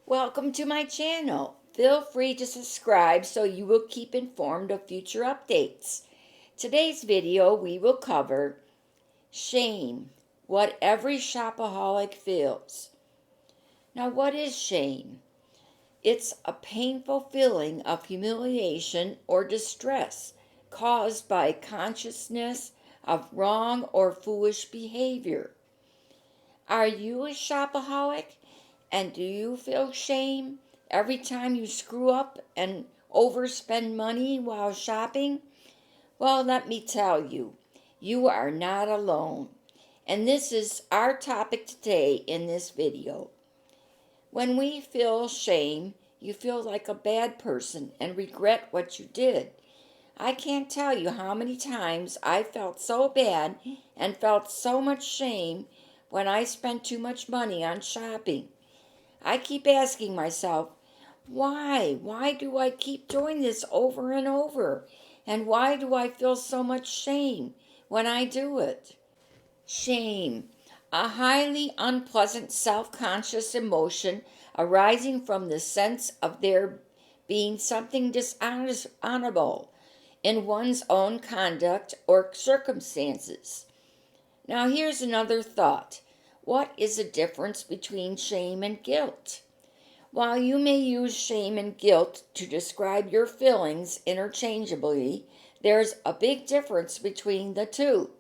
Welcome to my channel. Feel free to subscribe so you will keep informed of future updates. Today's video we will cover shame, what every shopaholic feels. Now, what is shame? It's a painful feeling of humiliation or distress caused by consciousness of wrong or foolish behavior. Are you a shopaholic? And do you feel shame every time you screw up and overspend money while shopping? Well, let me tell you, you are not alone. And this is our topic today in this video. When we feel shame, you feel like a bad person and regret what you did. I can't tell you how many times I felt so bad and felt so much shame when I spent too much money on shopping. I keep asking myself, why? Why do I keep doing this over and over? And why do I feel so much shame when I do it? Shame, a highly unpleasant self-conscious emotion arising from the sense of there being something dishonorable in one's own conduct or circumstances. Now here's another thought. What is the difference between shame and guilt? While you may use shame and guilt to describe your feelings interchangeably, there's a big difference between the two.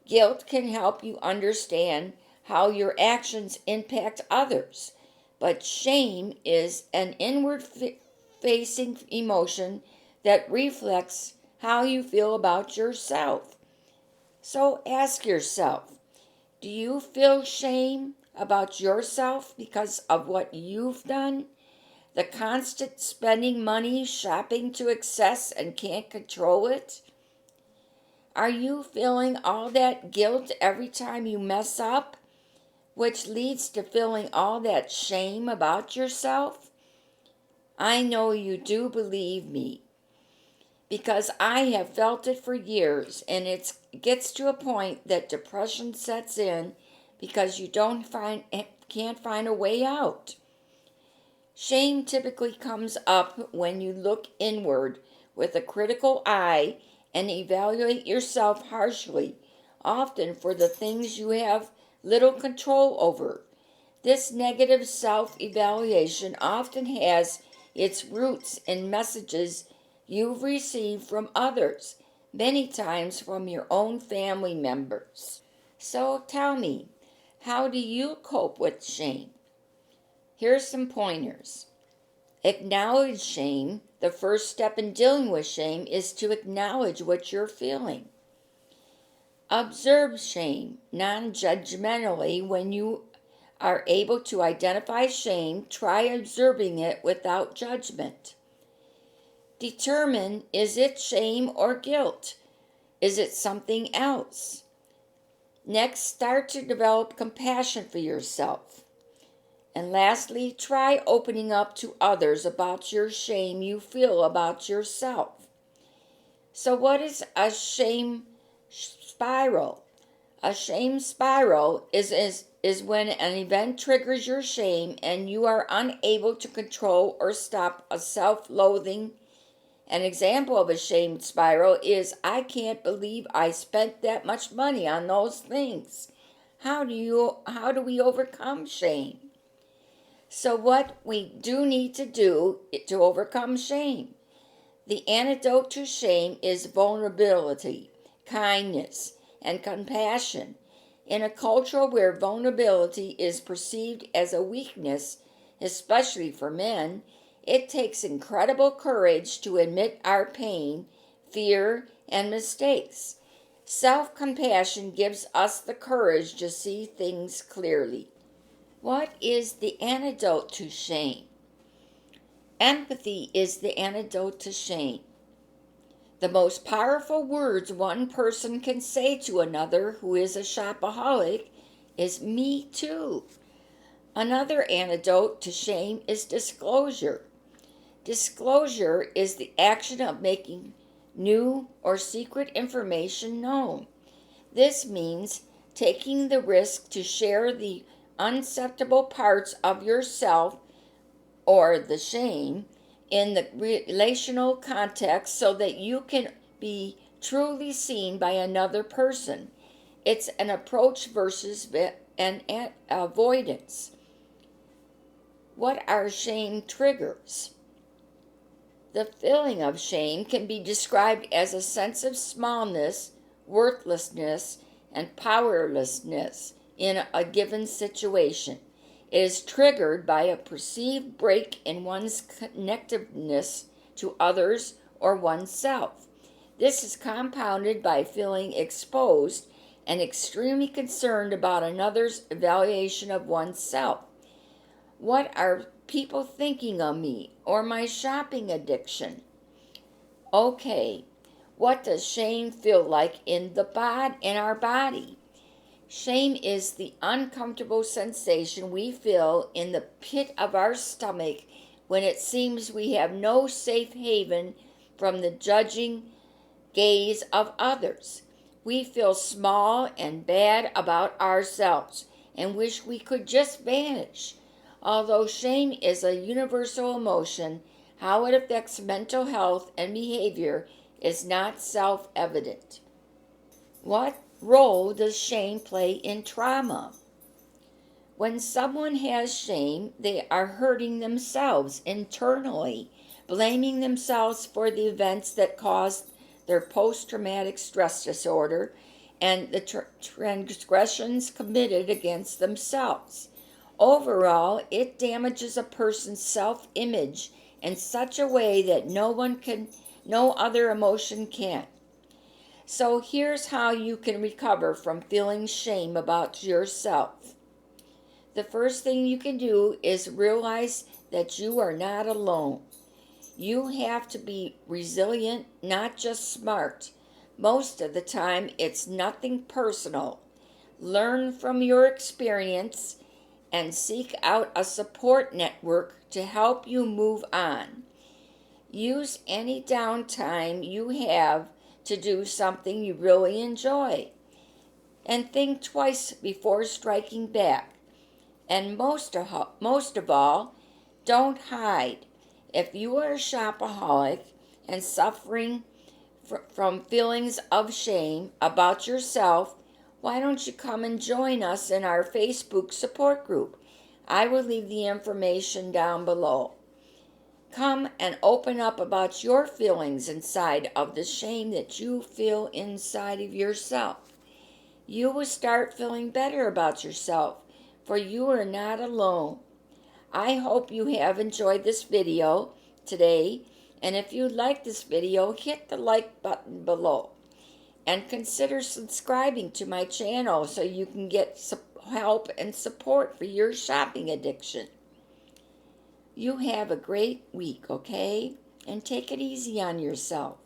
Guilt can help you understand how your actions impact others, but shame is an inward-facing emotion that reflects how you feel about yourself. So ask yourself, do you feel shame about yourself because of what you've done? The constant spending money shopping to excess and can't control it? Are you feeling all that guilt every time you mess up, which leads to feeling all that shame about yourself? I know you do, believe me, because I have felt it for years, and it gets to a point that depression sets in because you can't find a way out. Shame typically comes up when you look inward with a critical eye and evaluate yourself harshly, often for the things you have little control over. This negative self-evaluation often has its roots in messages you've received from others, many times from your own family members. So tell me, how do you cope with shame? Here's some pointers. Acknowledge shame. The first step in dealing with shame is to acknowledge what you're feeling. Observe shame non-judgmentally. When you are able to identify shame, try observing it without judgment. Determine, is it shame or guilt? Is it something else? Next, start to develop compassion for yourself. And lastly, try opening up to others about your shame you feel about yourself. So what is a shame spiral? A shame spiral is when an event triggers your shame and you are unable to control or stop a self-loathing. An example of a shame spiral is, I can't believe I spent that much money on those things. How do we overcome shame? So what we do need to do to overcome shame. The antidote to shame is vulnerability, kindness, and compassion. In a culture where vulnerability is perceived as a weakness, especially for men, it takes incredible courage to admit our pain, fear, and mistakes. Self-compassion gives us the courage to see things clearly. What is the antidote to shame? Empathy is the antidote to shame. The most powerful words one person can say to another who is a shopaholic is "me too." Another antidote to shame is disclosure. Disclosure is the action of making new or secret information known. This means taking the risk to share the unacceptable parts of yourself or the shame in the relational context so that you can be truly seen by another person. It's an approach versus an avoidance. What are shame triggers? The feeling of shame can be described as a sense of smallness, worthlessness, and powerlessness in a given situation. It is triggered by a perceived break in one's connectiveness to others or oneself. This is compounded by feeling exposed and extremely concerned about another's evaluation of oneself. What are people thinking of me or my shopping addiction? Okay, what does shame feel like in our body? Shame is the uncomfortable sensation we feel in the pit of our stomach when it seems we have no safe haven from the judging gaze of others. We feel small and bad about ourselves and wish we could just vanish. Although shame is a universal emotion, how it affects mental health and behavior is not self-evident. What role does shame play in trauma? When someone has shame, they are hurting themselves internally, blaming themselves for the events that caused their post-traumatic stress disorder and the transgressions committed against themselves. Overall, it damages a person's self-image in such a way that no other emotion can. So here's how you can recover from feeling shame about yourself. The first thing you can do is realize that you are not alone. You have to be resilient, not just smart. Most of the time, it's nothing personal. Learn from your experience and seek out a support network to help you move on. Use any downtime you have to do something you really enjoy. And think twice before striking back. And most of all, don't hide. If you are a shopaholic and suffering from feelings of shame about yourself, why don't you come and join us in our Facebook support group? I will leave the information down below. Come and open up about your feelings inside of the shame that you feel inside of yourself. You will start feeling better about yourself, for you are not alone. I hope you have enjoyed this video today, and if you like this video, hit the like button below. And consider subscribing to my channel so you can get help and support for your shopping addiction. You have a great week, okay? And take it easy on yourself.